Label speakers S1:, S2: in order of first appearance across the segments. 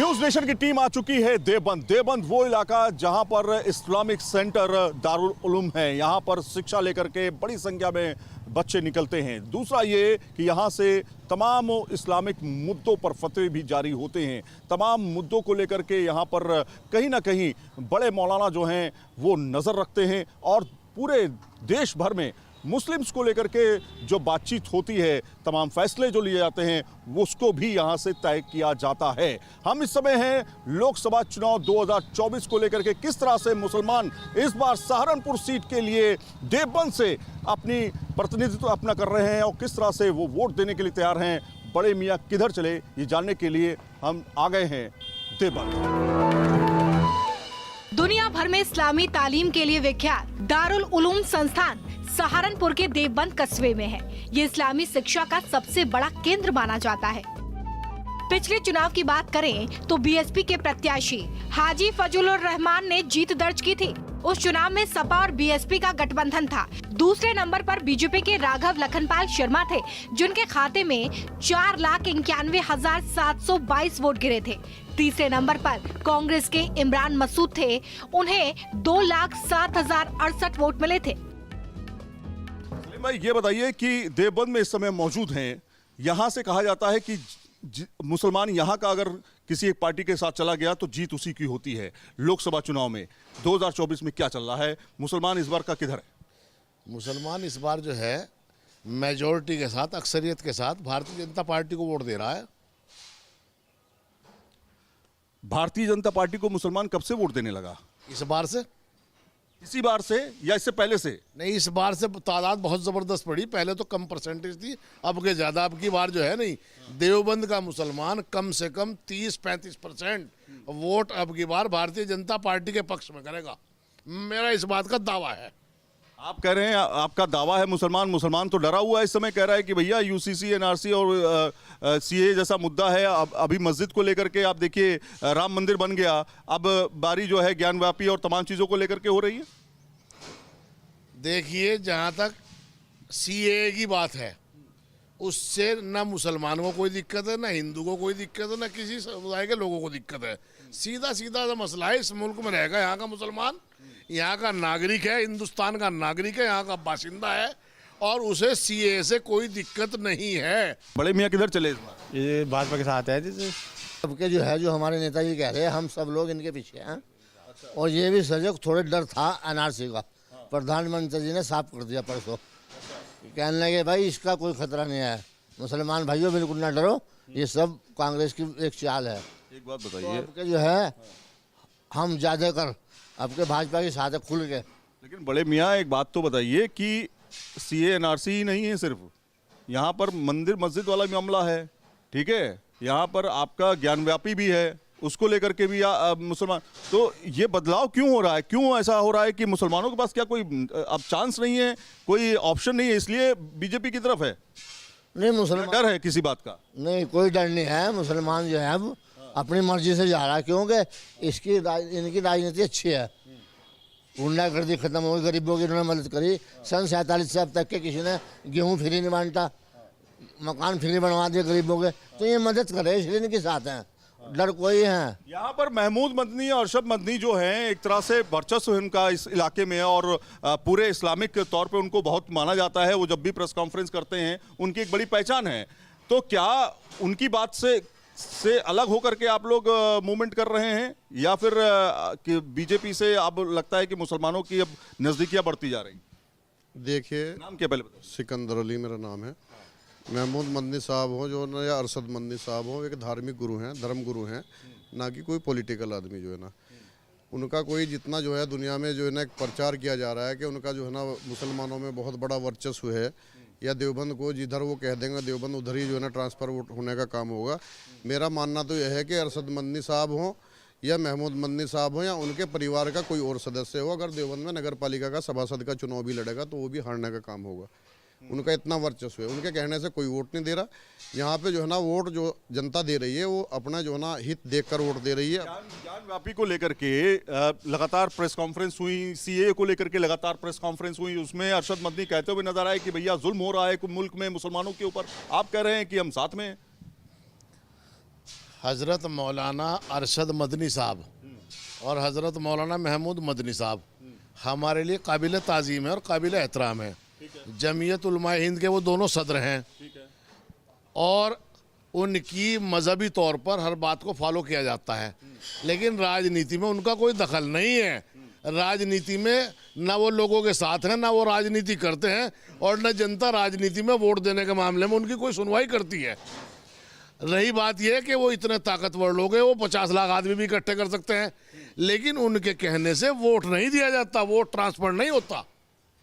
S1: News nation की team आ चुकी है देवबंद। देवबंद वो इलाका जहां पर इस्लामिक सेंटर दारुल उलूम है। यहां पर शिक्षा लेकर के बड़ी संख्या में बच्चे निकलते हैं। दूसरा ये कि यहां से तमाम इस्लामिक मुद्दों पर फतवे भी जारी होते हैं। तमाम मुद्दों को लेकर के यहां पर कहीं ना कहीं बड़े मौलाना जो हैं वो नज़र रखते हैं और पूरे देश भर में मुस्लिम्स को लेकर के जो बातचीत होती है, तमाम फैसले जो लिए जाते हैं वो उसको भी यहां से तय किया जाता है। हम इस समय हैं लोकसभा चुनाव 2024 को लेकर के किस तरह से मुसलमान इस बार सहारनपुर सीट के लिए देवबंद से अपनी प्रतिनिधित्व अपना कर रहे हैं और किस तरह से वो वोट देने के लिए तैयार हैं। बड़े मियाँ किधर चले ये जानने के लिए हम आ गए हैं देवबंद।
S2: दुनिया भर में इस्लामी तालीम के लिए विख्यात दारुल उलूम संस्थान सहारनपुर के देवबंद कस्बे में है। ये इस्लामी शिक्षा का सबसे बड़ा केंद्र माना जाता है। पिछले चुनाव की बात करें तो बीएसपी के प्रत्याशी हाजी फजलुर रहमान ने जीत दर्ज की थी। उस चुनाव में सपा और बीएसपी का गठबंधन था। दूसरे नंबर पर बीजेपी के राघव लखनपाल शर्मा थे, जिनके खाते में 4,91,722 वोट गिरे थे। तीसरे नंबर पर कांग्रेस के इमरान मसूद थे, उन्हें 2,07,068 वोट मिले थे।
S1: भाई ये बताइए कि देवबंद में इस समय मौजूद हैं, यहाँ से कहा जाता है कि मुसलमान यहाँ का अगर किसी एक पार्टी के साथ चला गया तो जीत उसी की होती है। लोकसभा चुनाव में 2024 में क्या चल रहा है? मुसलमान इस बार का किधर है?
S3: मुसलमान इस बार जो है मेजॉरिटी के साथ, अक्सरियत के साथ भारतीय जनता पार्टी को वोट दे रहा है।
S1: भारतीय जनता पार्टी को मुसलमान कब से वोट देने लगा?
S3: इस बार से,
S1: इसी बार से या इससे पहले से?
S3: नहीं, इस बार से तादाद बहुत ज़बरदस्त बढ़ी। पहले तो कम परसेंटेज थी, अब के ज़्यादा। अब की बार जो है नहीं, देवबंद का मुसलमान कम से कम 30-35% वोट अब की बार भारतीय जनता पार्टी के पक्ष में करेगा। मेरा इस बात का दावा है।
S1: आप कह रहे हैं, आपका दावा है। मुसलमान तो डरा हुआ है इस समय, कह रहा है कि भैया यूसीसी, एनआरसी और सीए जैसा मुद्दा है। अभी मस्जिद को लेकर के आप देखिए, राम मंदिर बन गया, अब बारी जो है ज्ञानव्यापी और तमाम चीज़ों को लेकर के हो रही है।
S3: देखिए, जहाँ तक सीए की बात है, उससे ना मुसलमानों को कोई दिक्कत है, ना हिंदू को कोई दिक्कत है, ना किसी समुदाय के लोगों को दिक्कत है। सीधा सा मसला है, इस मुल्क में रहेगा यहाँ का मुसलमान, यहाँ का नागरिक है, हिंदुस्तान का नागरिक है, यहाँ का बाशिंदा है और उसे सीए से कोई दिक्कत नहीं है।
S1: बड़े मियाँ किधर चले इस बार?
S4: ये भाजपा के साथ है।
S5: सबके जो है, जो हमारे नेताजी कह रहे हैं, हम सब लोग इनके पीछे हैं। और ये भी सजग थोड़े डर था एनआरसी का, प्रधानमंत्री जी ने साफ कर दिया परसों। कहने लगे भाई इसका कोई खतरा नहीं है, मुसलमान भाइयों बिल्कुल ना डरो, ये सब कांग्रेस की एक चाल है।
S1: एक बात बताइए,
S5: तो आपके जो है हम ज्यादा कर आपके भाजपा के साथ है खुल के।
S1: लेकिन बड़े मियाँ एक बात तो बताइए कि सीए एनआरसी ही नहीं है सिर्फ, यहाँ पर मंदिर मस्जिद वाला भी मामला है, ठीक है? यहाँ पर आपका ज्ञानव्यापी भी है, उसको लेकर के भी मुसलमान। तो ये बदलाव क्यों हो रहा है? क्यों ऐसा हो रहा है कि मुसलमानों के पास क्या कोई अब चांस नहीं है, कोई ऑप्शन नहीं है, इसलिए बीजेपी की तरफ है?
S5: नहीं, मुसलमान
S1: डर है किसी बात का?
S5: नहीं, कोई डर नहीं है। मुसलमान जो है अब अपनी मर्जी से जा रहा है, क्योंकि इनकी राजनीति अच्छी है। गुंडागर्दी खत्म हो गई, गरीबों की इन्होंने मदद करी। सन 47 से अब तक के किसी ने गेहूं फ्री नहीं बांटा, मकान फ्री बनवा दिए गरीबों के, तो ये मदद करे, इसलिए इनके साथ हैं। डर कोई है?
S1: यहाँ पर महमूद मदनी और अरशद मदनी जो हैं, एक तरह से वर्चस्व इनका इस इलाके में और पूरे इस्लामिक तौर पे उनको बहुत माना जाता है। वो जब भी प्रेस कॉन्फ्रेंस करते हैं उनकी एक बड़ी पहचान है। तो क्या उनकी बात से अलग होकर के आप लोग मूवमेंट कर रहे हैं, या फिर कि बीजेपी से अब लगता है कि मुसलमानों की अब नज़दीकियाँ बढ़ती जा रही?
S6: देखिए,
S1: नाम क्या पहले बताओ?
S6: सिकंदर अली मेरा नाम है। महमूद मदनी साहब हो जो ना, या अरशद मदनी साहब हो, एक धार्मिक गुरु हैं, धर्म गुरु हैं, ना कि कोई पॉलिटिकल आदमी जो है ना। उनका कोई जितना जो है दुनिया में जो है ना एक प्रचार किया जा रहा है कि उनका जो है ना मुसलमानों में बहुत बड़ा वर्चस्व है, या देवबंद को जिधर वो कह देंगे देवबंद उधर ही जो है ना ट्रांसफ़र होने का काम होगा। मेरा मानना तो यह है कि अरशद मदनी साहब हों या महमूद मदनी साहब हों या उनके परिवार का कोई और सदस्य हो, अगर देवबंद में नगर पालिका का सभासद का चुनाव भी लड़ेगा तो वो भी हारने का काम होगा। उनका इतना वर्चस्व है, उनके कहने से कोई वोट नहीं दे रहा। यहाँ पे जो है ना वोट जो जनता दे रही है वो अपना जो है ना हित देखकर वोट दे रही है।
S1: ज्ञानव्यापी को लेकर के लगातार प्रेस कॉन्फ्रेंस हुई, सीए को लेकर के लगातार प्रेस कॉन्फ्रेंस हुई, उसमें अरशद मदनी कहते हुए नजर आए कि भैया जुल्म हो रहा है मुल्क में मुसलमानों के ऊपर। आप कह रहे हैं कि हम साथ में हैं।
S3: हज़रत मौलाना अरशद मदनी साहब और हज़रत मौलाना महमूद मदनी साहब हमारे लिए काबिल ताज़ीम है और काबिल एहतराम है। जमीयत उलमा हिंद के वो दोनों सदर हैं और उनकी मजहबी तौर पर हर बात को फॉलो किया जाता है, लेकिन राजनीति में उनका कोई दखल नहीं है। राजनीति में ना वो लोगों के साथ हैं, ना वो राजनीति करते हैं, और न जनता राजनीति में वोट देने के मामले में उनकी कोई सुनवाई करती है। रही बात यह कि वो इतने ताकतवर लोग हैं, वो 50 लाख आदमी भी इकट्ठे कर सकते हैं, लेकिन उनके कहने से वोट नहीं दिया जाता, वोट ट्रांसफर नहीं होता।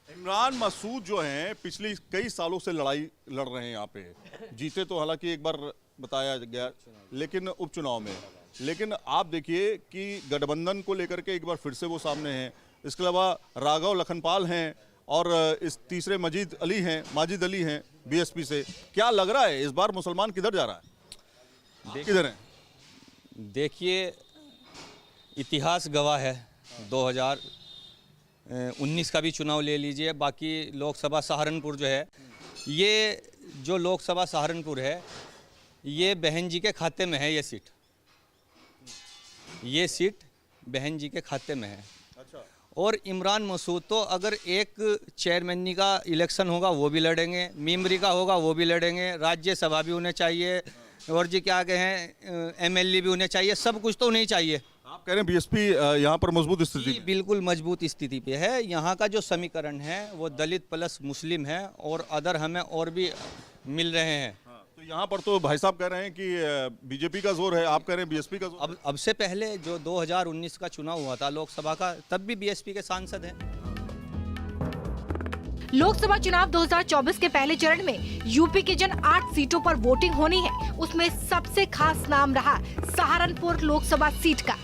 S1: इमरान मसूद जो हैं पिछले कई सालों से लड़ाई लड़ रहे हैं यहाँ पे, जीते तो हालांकि एक बार बताया गया लेकिन उपचुनाव में, लेकिन आप देखिए कि गठबंधन को लेकर के एक बार फिर से वो सामने हैं। इसके अलावा राघव लखनपाल हैं और इस तीसरे माजिद अली हैं बीएसपी से। क्या लग रहा है इस बार मुसलमान किधर जा रहा है, किधर है?
S4: देखिए, इतिहास गवाह है। 2019 का भी चुनाव ले लीजिए, बाकी लोकसभा सहारनपुर जो है, ये जो लोकसभा सहारनपुर है ये बहन जी के खाते में है। ये सीट बहन जी के खाते में है।
S1: अच्छा।
S4: और इमरान मसूद तो अगर एक चेयरमैनी का इलेक्शन होगा वो भी लड़ेंगे, मेंबरी का होगा वो भी लड़ेंगे, राज्यसभा भी उन्हें चाहिए, और जी क्या कहें एमएलए भी उन्हें चाहिए, सब कुछ तो उन्हें चाहिए।
S1: आप कह रहे हैं बीएसपी यहाँ पर मजबूत स्थिति में?
S4: बिल्कुल मजबूत स्थिति पे है। यहाँ का जो समीकरण है वो दलित प्लस मुस्लिम है, और अदर हमें और भी मिल रहे हैं।
S1: तो यहाँ पर तो भाई साहब कह रहे हैं कि बीजेपी का जोर है, आप कह रहे हैं बीएसपी का जोर।
S4: अब से पहले जो 2019 का चुनाव हुआ था लोकसभा का, तब भी बीएसपी के सांसद हैं।
S2: लोकसभा चुनाव 2024 के पहले चरण में यूपी के जिन 8 सीटों पर वोटिंग होनी है, उसमें सबसे खास नाम रहा सहारनपुर लोकसभा सीट का।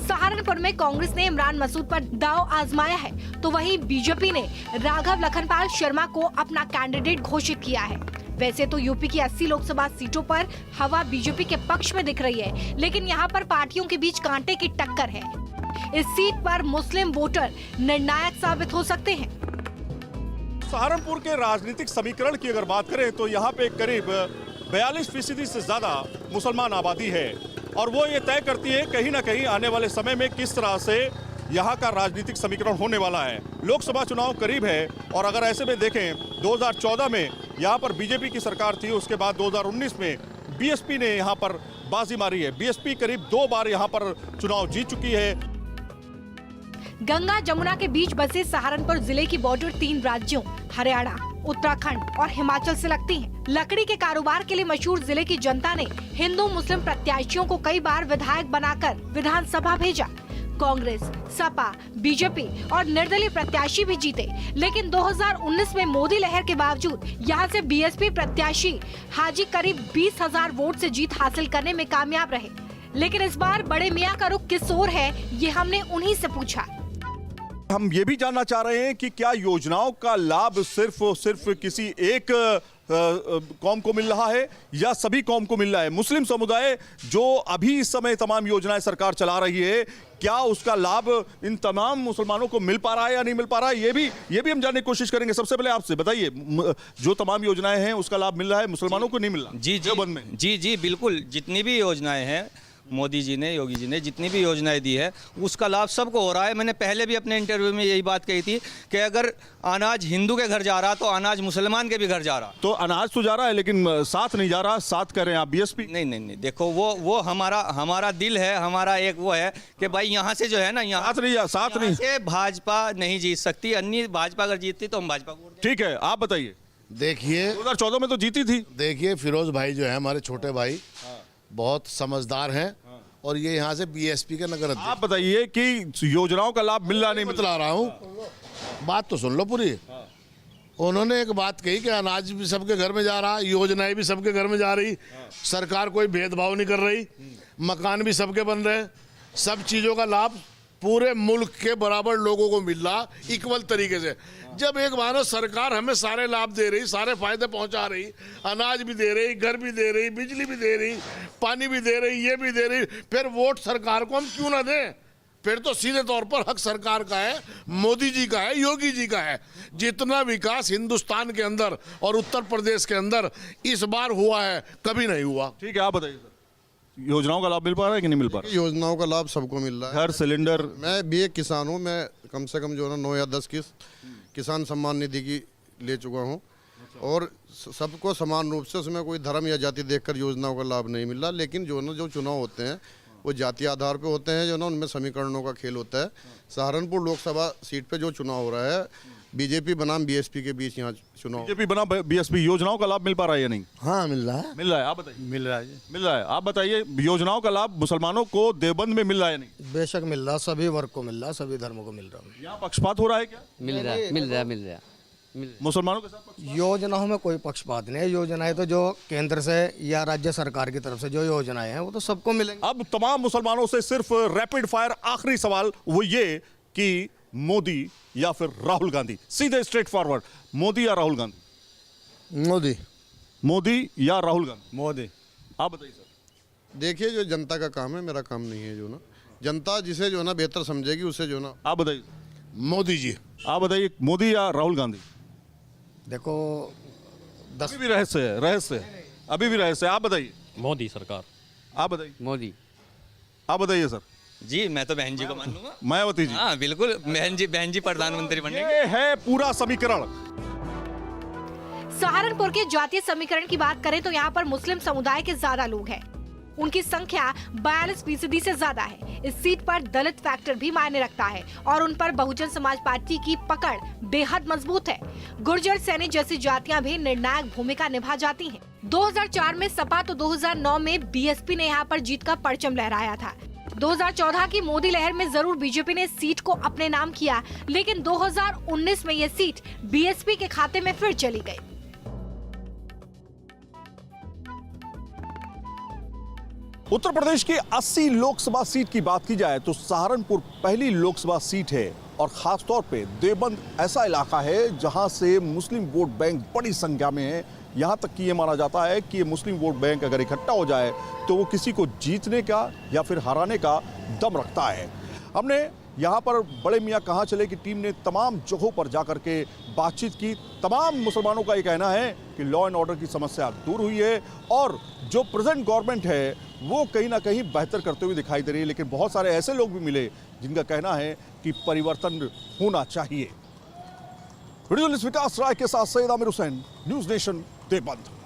S2: सहारनपुर में कांग्रेस ने इमरान मसूद पर दांव आजमाया है, तो वहीं बीजेपी ने राघव लखनपाल शर्मा को अपना कैंडिडेट घोषित किया है। वैसे तो यूपी की 80 लोकसभा सीटों पर हवा बीजेपी के पक्ष में दिख रही है, लेकिन यहाँ पर पार्टियों के बीच कांटे की टक्कर है। इस सीट पर मुस्लिम वोटर निर्णायक साबित हो सकते हैं।
S1: सहारनपुर के राजनीतिक समीकरण की अगर बात करें तो यहाँ पे करीब 42% से ज्यादा मुसलमान आबादी है, और वो ये तय करती है कहीं ना कहीं आने वाले समय में किस तरह से यहाँ का राजनीतिक समीकरण होने वाला है। लोकसभा चुनाव करीब है, और अगर ऐसे में देखें 2014 में यहाँ पर बीजेपी की सरकार थी, उसके बाद 2019 में बीएसपी ने यहाँ पर बाजी मारी है। बीएसपी करीब 2 बार यहाँ पर चुनाव जीत चुकी है।
S2: गंगा जमुना के बीच बसे सहारनपुर जिले की बॉर्डर 3 राज्यों हरियाणा, उत्तराखंड और हिमाचल से लगती है। लकड़ी के कारोबार के लिए मशहूर जिले की जनता ने हिंदू मुस्लिम प्रत्याशियों को कई बार विधायक बनाकर विधानसभा भेजा। कांग्रेस, सपा, बीजेपी और निर्दलीय प्रत्याशी भी जीते, लेकिन 2019 में मोदी लहर के बावजूद यहाँ से बीएसपी प्रत्याशी हाजी करीब 20,000 वोट से जीत हासिल करने में कामयाब रहे। लेकिन इस बार बड़े मियाँ का रुख किस ओर है, ये हमने उन्हीं से पूछा।
S1: हम ये भी जानना चाह रहे हैं कि क्या योजनाओं का लाभ सिर्फ और सिर्फ किसी एक कौम को मिल रहा है या सभी कौम को मिल रहा है। मुस्लिम समुदाय जो अभी इस समय तमाम योजनाएं सरकार चला रही है, क्या उसका लाभ इन तमाम मुसलमानों को मिल पा रहा है या नहीं मिल पा रहा है, ये भी हम जानने की कोशिश करेंगे। सबसे पहले आपसे बताइए, जो तमाम योजनाएं हैं उसका लाभ मिल रहा है, मुसलमानों को नहीं मिल रहा?
S4: जी बिल्कुल, जितनी भी योजनाएं हैं मोदी जी ने, योगी जी ने जितनी भी योजनाएं दी है उसका लाभ सबको हो रहा है। मैंने पहले भी अपने इंटरव्यू में यही बात कही थी कि अगर अनाज हिंदू के घर जा रहा तो अनाज मुसलमान के भी घर जा रहा।
S1: तो अनाज तो जा रहा है लेकिन साथ नहीं जा रहा। साथ कह रहे हैं आप बीएसपी?
S4: नहीं, देखो वो हमारा दिल है, हमारा एक वो है कि भाई यहाँ से जो है ना, यहाँ
S1: साथ नहीं
S4: से भाजपा नहीं जीत सकती। अन्य भाजपा अगर जीतती तो हम भाजपा को।
S1: ठीक है, आप बताइए।
S3: देखिए
S1: 2014 में तो जीती थी।
S3: देखिए फिरोज भाई जो है हमारे छोटे भाई, बहुत समझदार हैं, और ये यहाँ से बीएसपी के नगर अध्यक्ष।
S1: आप बताइए कि योजनाओं का लाभ मिल रहा नहीं?
S3: बतला रहा हूँ, बात तो सुन लो पूरी। उन्होंने एक बात कही कि अनाज भी सबके घर में जा रहा, योजनाएं भी सबके घर में जा रही, सरकार कोई भेदभाव नहीं कर रही, मकान भी सबके बन रहे, सब चीज़ों का लाभ पूरे मुल्क के बराबर लोगों को मिल रहा, इक्वल तरीके से। जब एक बार सरकार हमें सारे लाभ दे रही, सारे फायदे पहुंचा रही, अनाज भी दे रही, घर भी दे रही, बिजली भी दे रही, पानी भी दे रही, ये भी दे रही, फिर वोट सरकार को हम क्यों ना दें? फिर तो सीधे तौर पर हक सरकार का है, मोदी जी का है, योगी जी का है। जितना विकास हिंदुस्तान के अंदर और उत्तर प्रदेश के अंदर इस बार हुआ है, कभी नहीं हुआ।
S1: ठीक है, आप बताइए सर, योजनाओं का लाभ मिल पा रहा है कि नहीं मिल पा रहा?
S6: योजनाओं का लाभ सबको मिल रहा है।
S1: घर सिलेंडर,
S6: मैं भी एक किसान हूँ, मैं कम से कम जो है ना 9 या 10 किसान सम्मान निधि की ले चुका हूँ और सबको समान रूप से, उसमें कोई धर्म या जाति देखकर योजनाओं का लाभ नहीं मिल रहा। लेकिन जो ना जो चुनाव होते हैं वो जातीय आधार पे होते हैं, जो ना उनमें समीकरणों का खेल होता है। सहारनपुर लोकसभा सीट पे जो चुनाव हो रहा है, बीजेपी बनाम बीएसपी के बीच यहाँ चुनाव।
S1: बीजेपी बना बीएसपी, योजनाओं का लाभ मिल पा रहा है या नहीं?
S5: हाँ मिल रहा है।
S1: मिल रहा है, आप बताइए।
S7: मिल रहा है जी।
S1: मिल रहा है, आप बताइए, योजनाओं का लाभ मुसलमानों को देवबंद में मिल रहा है या नहीं?
S7: बेशक मिल रहा, सभी वर्ग को मिल रहा, सभी धर्मों को मिल रहा।
S1: यहाँ पक्षपात हो रहा है क्या?
S8: मिल रहा है।
S1: मुसलमानों के साथ पक्षपात?
S7: योजनाओं में कोई पक्षपात नहीं है। योजनाएं तो जो केंद्र से या राज्य सरकार की तरफ से जो योजनाएं हैं वो तो सबको मिलेंगी।
S1: अब तमाम मुसलमानों से सिर्फ रैपिड फायर आखिरी सवाल वो ये कि मोदी या फिर राहुल गांधी, सीधे स्ट्रेट फॉरवर्ड, मोदी या राहुल गांधी?
S5: मोदी।
S1: मोदी या राहुल गांधी?
S7: मोदी।
S1: आप बताइए सर।
S6: देखिए, जो जनता का काम है, मेरा काम नहीं है। जो ना जनता जिसे जो ना बेहतर समझेगी उसे जो ना।
S1: आप बताइए।
S3: मोदी जी।
S1: आप बताइए, मोदी या राहुल गांधी?
S7: देखो 10
S1: अभी भी रहस्य है, रहस्य है, अभी भी रहस्य है। आप बताइए।
S9: मोदी सरकार।
S1: आप बताइए।
S8: मोदी।
S1: आप बताइए सर।
S4: जी मैं तो बहन जी को मान लूंगा।
S1: मायावती जी?
S4: हाँ बिल्कुल, बहन जी प्रधानमंत्री बनेंगे।
S1: ये है पूरा समीकरण।
S2: सहारनपुर के जातीय समीकरण की बात करें तो यहाँ पर मुस्लिम समुदाय के ज्यादा लोग हैं। उनकी संख्या 42% से ज्यादा है। इस सीट पर दलित फैक्टर भी मायने रखता है और उन पर बहुजन समाज पार्टी की पकड़ बेहद मजबूत है। गुर्जर, सैनी जैसी जातियां भी निर्णायक भूमिका निभा जाती हैं। 2004 में सपा तो 2009 में बीएसपी ने यहाँ पर जीत का परचम लहराया था। 2014 की मोदी लहर में जरूर बीजेपी ने इस सीट को अपने नाम किया, लेकिन 2019 में ये सीट बीएसपी के खाते में फिर चली गई।
S1: उत्तर प्रदेश की 80 लोकसभा सीट की बात की जाए तो सहारनपुर पहली लोकसभा सीट है और खास तौर पे देवबंद ऐसा इलाका है जहां से मुस्लिम वोट बैंक बड़ी संख्या में है। यहां तक कि ये माना जाता है कि ये मुस्लिम वोट बैंक अगर इकट्ठा हो जाए तो वो किसी को जीतने का या फिर हराने का दम रखता है। हमने यहाँ पर बड़े मियाँ कहाँ चले की टीम ने तमाम जगहों पर जाकर के बातचीत की। तमाम मुसलमानों का ये कहना है कि लॉ एंड ऑर्डर की समस्या दूर हुई है और जो प्रेजेंट गवर्नमेंट है वो कहीं ना कहीं बेहतर करते हुए दिखाई दे रही है। लेकिन बहुत सारे ऐसे लोग भी मिले जिनका कहना है कि परिवर्तन होना चाहिए। वीडियो जर्नलिस्ट विकास राय के साथ सैयद आमिर हुसैन, न्यूज़ नेशन, देवबंद।